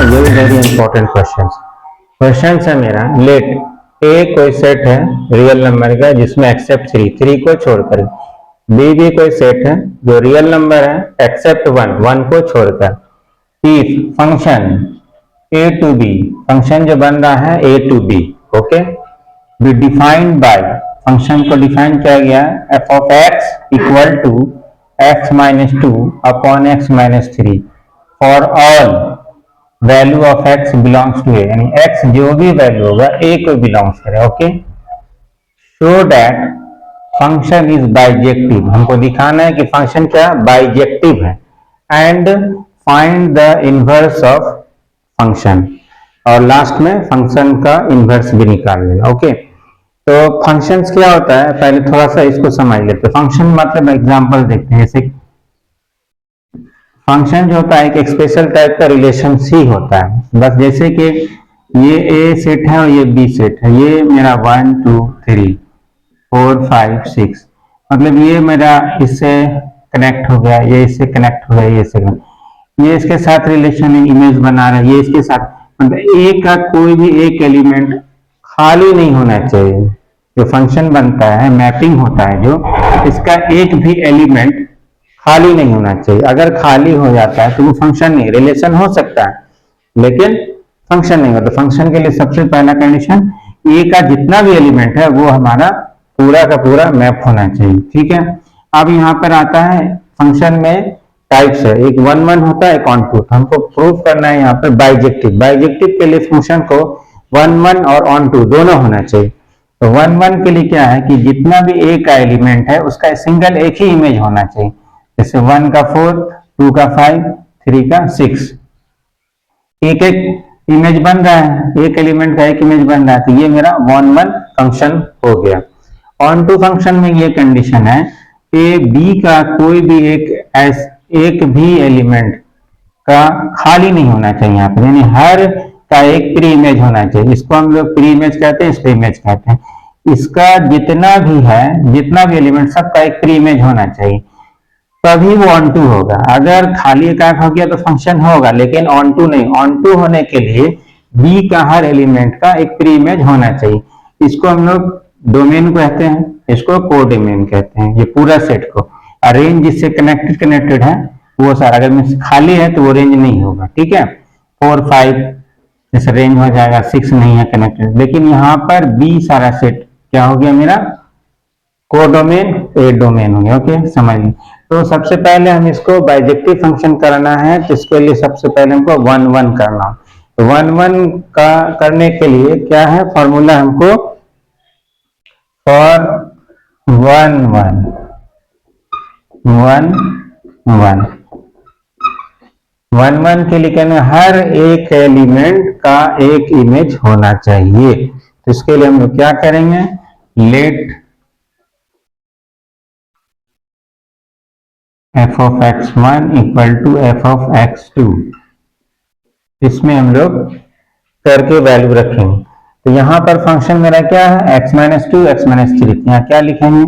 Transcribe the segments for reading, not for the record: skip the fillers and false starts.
Very very important question है मेरा। Late ए कोई सेट है रियल नंबर का जिसमें एक्सेप्ट थ्री को छोड़कर, बी भी कोई सेट है जो रियल नंबर है एक्सेप्ट वन को छोड़कर। If function A to B, function जो बन रहा है A to B, okay, be defined by, function को डिफाइन किया गया F of X equal to x minus two upon X minus three for all value of X belongs to A, यानी X जो भी वैल्यू होगा ए को belongs करे, okay. Show that function is bijective, हमको दिखाना है कि फंक्शन क्या बाइजेक्टिव है। And find the inverse of function, और लास्ट में फंक्शन का इनवर्स भी निकाल लेना, ओके। तो फंक्शंस क्या होता है पहले थोड़ा सा इसको समझ लेते हैं। फंक्शन मतलब एग्जांपल देखते हैं, जैसे फंक्शन जो होता है एक स्पेशल टाइप का रिलेशन सी होता है, बस जैसे कि ये ए सेट है और ये बी सेट है, ये मेरा 1 2 3 4 5 6, मतलब ये मेरा इससे कनेक्ट हो गया, ये इससे कनेक्ट हो गया, ये इससे कनेक्ट, ये इसके साथ रिलेशन है, इमेज बना रहा है, ये इसके साथ, मतलब ए का कोई भी एक एलिमेंट खाली नहीं होना चाहिए। जो फंक्शन बनता है मैपिंग होता है जो, इसका एक भी एलिमेंट खाली नहीं होना चाहिए। अगर खाली हो जाता है तो वो फंक्शन नहीं, रिलेशन हो सकता है लेकिन फंक्शन नहीं होता। फंक्शन के लिए सबसे पहला कंडीशन ए का जितना भी एलिमेंट है वो हमारा पूरा का पूरा मैप होना चाहिए, ठीक है। अब यहाँ पर आता है फंक्शन में टाइप्स है, एक 1 1 होता है, एक ऑन टू। हमको प्रूव करना है यहाँ पर बाइजेक्टिव, बाइजेक्टिव के लिए फंक्शन को 1 1 और ऑन टू दोनों होना चाहिए। तो 1 1 के लिए क्या है कि जितना भी ए का एलिमेंट है उसका सिंगल एक ही इमेज होना चाहिए, जैसे 1 का 4, 2 का 5, 3 का 6, एक एक इमेज बन रहा है, एक एलिमेंट का एक इमेज बन रहा है, तो ये मेरा 1 1 फंक्शन हो गया। ऑन टू फंक्शन में ये कंडीशन है ए बी का कोई भी एक भी एलिमेंट का खाली नहीं होना चाहिए यहाँ पर, यानी हर का एक प्री इमेज होना चाहिए। इसको हम लोग प्री इमेज कहते हैं, इसको इमेज कहते हैं। इसका जितना भी है, जितना भी एलिमेंट, सबका एक प्री इमेज होना चाहिए, तभी वो ऑन टू होगा। अगर खाली एकाक हो गया तो फंक्शन होगा लेकिन ऑन टू नहीं। ऑन टू होने के लिए बी का हर एलिमेंट का एक प्री इमेज होना चाहिए। इसको हम लोग डोमेन कहते हैं, इसको कोडोमेन कहते हैं। ये पूरा सेट को रेंज जिससे कनेक्टेड है वो सारा, अगर में खाली है तो वो रेंज नहीं होगा, ठीक है। 4 5 जैसे रेंज हो जाएगा, 6 नहीं है कनेक्टेड, लेकिन यहाँ पर बी सारा सेट क्या हो गया मेरा कोडोमेन, ए डोमेन हो गया, ओके, समझिए। तो सबसे पहले हम इसको बाइजेक्टिव फंक्शन करना है, तो इसके लिए सबसे पहले हमको 1 1 करना। तो 1 1 का करने के लिए क्या है फॉर्मूला, हमको फॉर 1 1 1 1 1 1 के लिए कहना हर एक एलिमेंट का एक इमेज होना चाहिए। तो इसके लिए हम लोग क्या करेंगे, let f of x1 equal to f of x2, इसमें हम लोग करके वैल्यू रखेंगे। तो यहाँ पर फंक्शन मेरा क्या है x minus two x minus three, यहाँ क्या लिखेंगे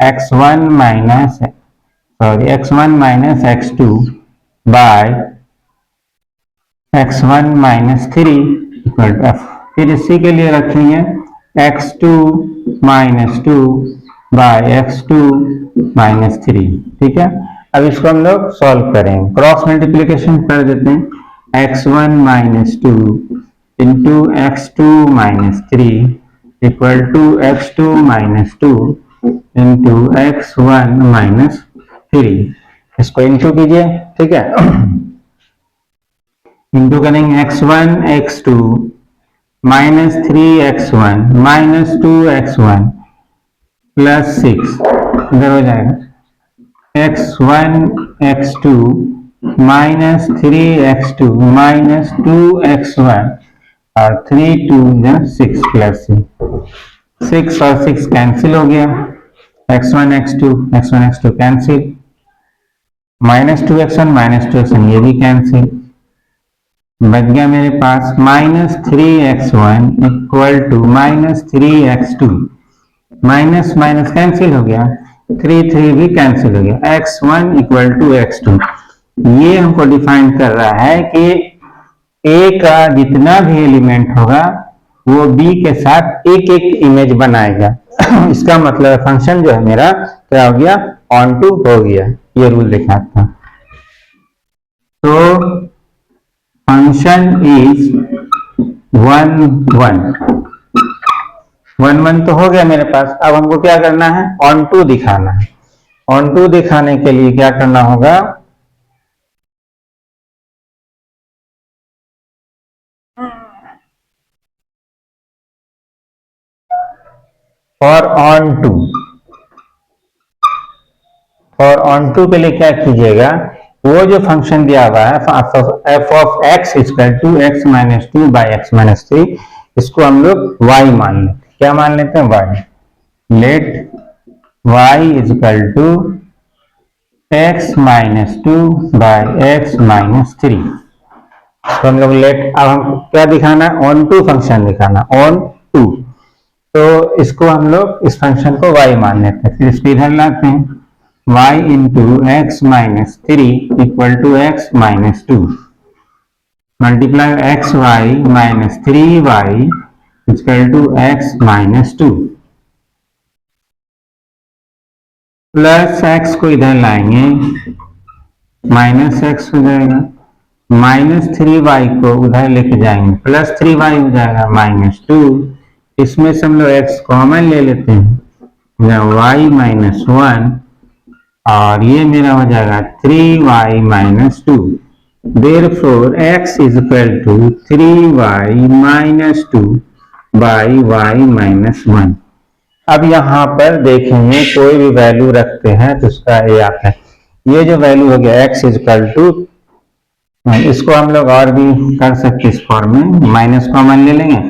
x1 minus x2 by x1 minus three equal to f, फिर इसी के लिए रखेंगे x2 minus two by x2 minus three, ठीक है। अब इसको हम लोग सॉल्व करेंगे, क्रॉस मल्टीप्लीकेशन कर देते हैं। x1 minus two into x2 minus three equal to x2 minus two into x1 minus three, इसको इंटू कीजिए, ठीक है। इंटू करेंगे x1 x2 minus 3x1 minus 2x1 plus 6, इधर हो जाएगा x1 x2 minus 3x2 minus 2x1 और 3 2 6 plus 6 और 6 कैंसिल हो गया, x1 x2 cancel, minus 2x1 minus 2x1 ये भी कैंसिल, बच गया मेरे पास minus 3x1 equal to minus 3x2, minus minus cancel हो गया, 3 भी कैंसिल हो गया, x1 इक्वल टू x2। ये हमको डिफाइन कर रहा है कि ए का जितना भी एलिमेंट होगा वो बी के साथ एक एक इमेज बनाएगा। इसका मतलब फंक्शन जो है मेरा क्या हो गया, ऑन टू हो गया। ये रूल दिखाता। तो फंक्शन इज 1 1 तो हो गया मेरे पास। अब हमको क्या करना है, ऑन टू दिखाना है। ऑन टू दिखाने के लिए क्या करना होगा, फॉर ऑन टू के लिए क्या कीजिएगा, वो जो फंक्शन दिया हुआ है f of x equal to x minus 2 by x minus 3, इसको हम लोग y मान लेते हैं। क्या मान लेते हैं, y। Let y equal to x minus 2 by x minus 3। तो हम लोग लेट, अब हम क्या दिखाना है, ऑन टू फंक्शन दिखाना, ऑन टू। तो इसको हम लोग इस फंक्शन को y मान लेते हैं, फिर इसको इधर लाते हैं, y into x minus 3 equal to x minus 2 multiply x y minus 3y equal to x minus 2 plus x को इधर लाएंगे, माइनस एक्स हो जाएगा, माइनस 3y को उधर लेके जाएंगे, प्लस 3y हो जाएगा माइनस 2। इसमें से हम लोग x कॉमन ले लेते हैं, y माइनस 1, और ये मेरा हो जाएगा 3y minus 2। Therefore x is equal to 3y minus 2 by y minus 1। अब यहाँ पर देखेंगे कोई भी वैल्यू रखते हैं तो उसका ये आता है। ये जो वैल्यू हो गया x इज इक्वल टू, इसको हम लोग और भी कर सकते इस फॉर्म में, माइनस कॉमन ले लेंगे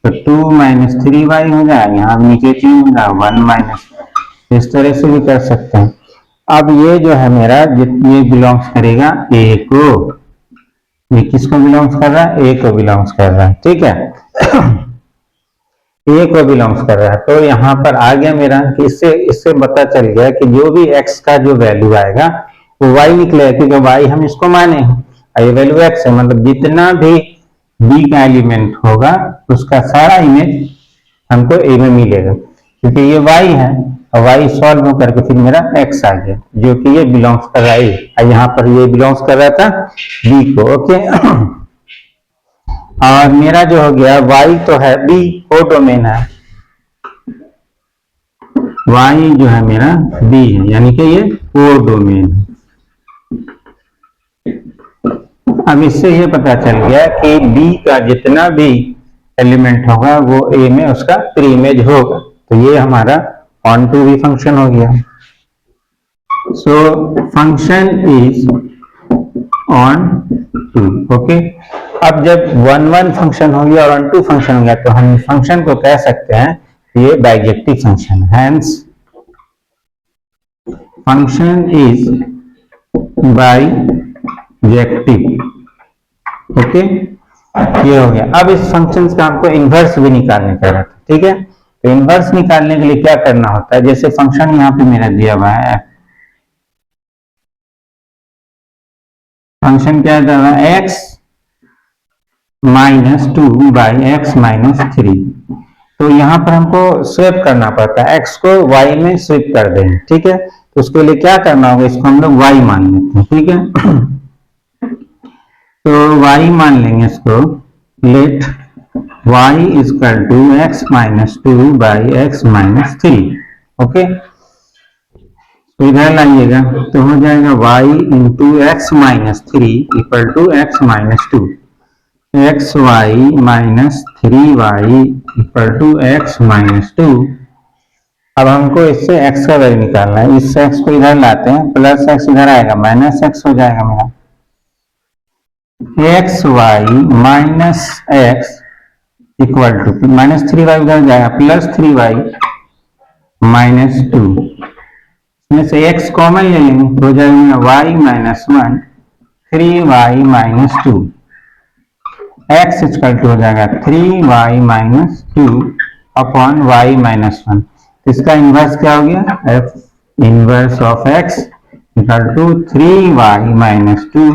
तो 2 माइनस 3y हो जाएगा, यहाँ नीचे चेंज हो जाएगा 1 माइनस, इस तरह से भी कर सकते हैं। अब ये जो है मेरा, ये बिलोंग्स करेगा a को, ये किसको बिलोंग्स कर रहा है, a को बिलोंग्स कर रहा है, ठीक है। a को बिलोंग्स कर रहा है, तो यहाँ पर आ गया मेरा कि इससे पता चल गया कि जो भी x का जो वैल्यू आएगा वो y निकलेगा, क्योंकि y हम इसको माने हैं, ये वैल्यू x है, मतलब जितना भी b का एलिमेंट होगा उसका सारा इमेज हमको a में मिलेगा, क्योंकि ये y है और y सॉल्व होकर के फिर मेरा x आ गया, जो कि ये बिलोंग्स कर रहा है, यहाँ पर ये बिलोंग्स कर रहा था b को, ओके। और मेरा जो हो गया y तो है b, को डोमेन है, y जो है मेरा b है, यानी कि ये को डोमेन है। अब इससे ये पता चल गया कि b का जितना भी एलिमेंट होगा वो a में उसका प्री इमेज होगा, तो ये हमारा ऑन टू भी फंक्शन हो गया। So function is onto, okay. अब जब 1 1 फंक्शन हो गया और ऑन टू फंक्शन हो गया तो हम फंक्शन को कह सकते हैं ये bijective function, hence function is bijective, okay. ये हो गया। अब इस फंक्शन का हमको इनवर्स भी निकालने का था, ठीक है। तो इनवर्स निकालने के लिए क्या करना होता है, जैसे फंक्शन यहाँ पे मेरा दिया हुआ है, फंक्शन क्या दिया हुआ है, x minus 2 by x minus 3। तो यहाँ पर हमको स्वेप करना पड़ता है, x को y में स्वेप कर देंगे, ठीक है। तो उसके लिए क्या करना होगा, इसको हम लोग y मान लेते हैं, ठीक है। तो y मान लेंगे इसको, let y is equal to x minus 2 by x minus 3, okay. तो इधर लाइएगा तो हो जाएगा y into x minus 3 equal to x minus 2, x y minus 3y equal to x minus 2। अब हमको इससे x का वैल्यू निकालना है, इस x को इधर लाते हैं, प्लस x इधर आएगा, माइनस x हो जाएगा मेरा, x y minus x equal to minus 3y उधर जाएगा, प्लस 3y माइनस 2, इसमें से x कॉमन ले लेंगे तो हो जाएगा y minus 1 3y minus 2, x equal to हो जाएगा 3y minus 2 upon y minus 1। इसका इनवर्स क्या हो गया, f inverse of x equal to 3y minus 2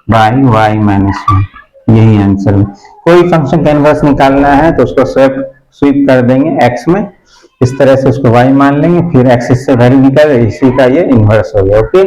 by y minus 1। यही आंसर है। कोई फंक्शन का इनवर्स निकालना है तो उसको स्वीप कर देंगे एक्स में, इस तरह से उसको वाई मान लेंगे, फिर एक्सिस से वैल्यू निकाल, इसी का ये इनवर्स हो गया। ओके।